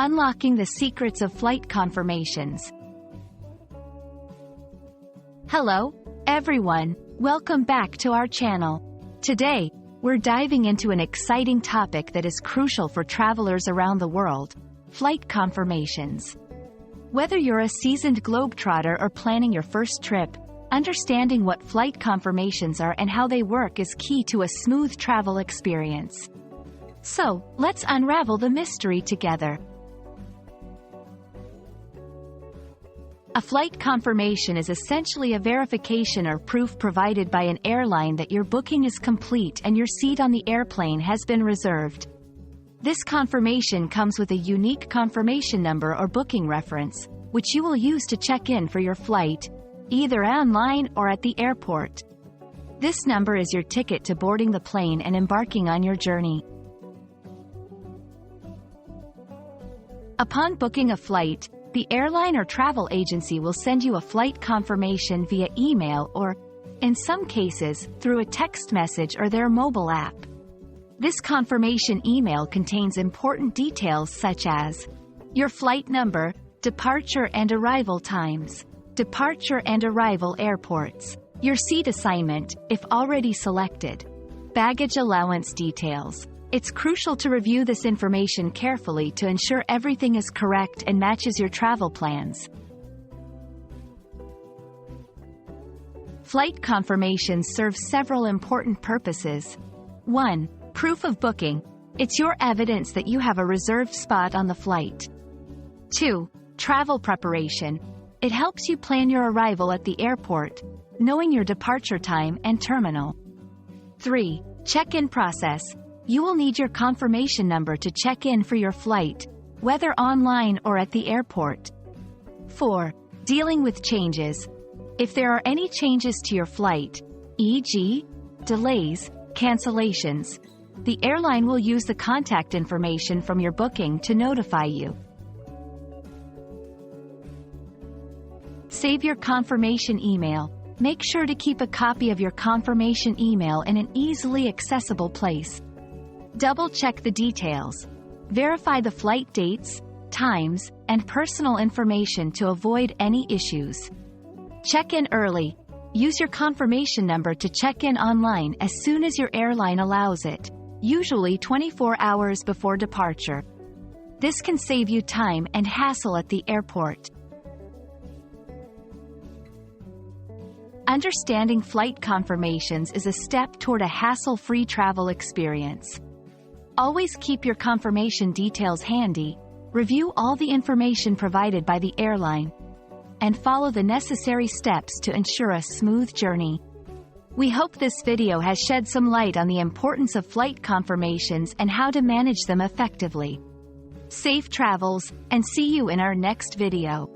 Unlocking the secrets of flight confirmations. Hello, everyone. Welcome back to our channel. Today, we're diving into an exciting topic that is crucial for travelers around the world: flight confirmations. Whether you're a seasoned globetrotter or planning your first trip, understanding what flight confirmations are and how they work is key to a smooth travel experience. So, let's unravel the mystery together. A flight confirmation is essentially a verification or proof provided by an airline that your booking is complete and your seat on the airplane has been reserved. This confirmation comes with a unique confirmation number or booking reference, which you will use to check in for your flight, either online or at the airport. This number is your ticket to boarding the plane and embarking on your journey. Upon booking a flight, the airline or travel agency will send you a flight confirmation via email or, in some cases, through a text message or their mobile app. This confirmation email contains important details such as your flight number, departure and arrival times, departure and arrival airports, your seat assignment, if already selected, baggage allowance details. It's crucial to review this information carefully to ensure everything is correct and matches your travel plans. Flight confirmations serve several important purposes. 1. Proof of booking. It's your evidence that you have a reserved spot on the flight. 2. Travel preparation. It helps you plan your arrival at the airport, knowing your departure time and terminal. 3. Check-in process. You will need your confirmation number to check in for your flight, whether online or at the airport. 4. Dealing with changes. If there are any changes to your flight, e.g., delays, cancellations, the airline will use the contact information from your booking to notify you. Save your confirmation email. Make sure to keep a copy of your confirmation email in an easily accessible place. Double-check the details. Verify the flight dates, times, and personal information to avoid any issues. Check in early. Use your confirmation number to check in online as soon as your airline allows it, usually 24 hours before departure. This can save you time and hassle at the airport. Understanding flight confirmations is a step toward a hassle-free travel experience. Always keep your confirmation details handy, review all the information provided by the airline, and follow the necessary steps to ensure a smooth journey. We hope this video has shed some light on the importance of flight confirmations and how to manage them effectively. Safe travels, and see you in our next video.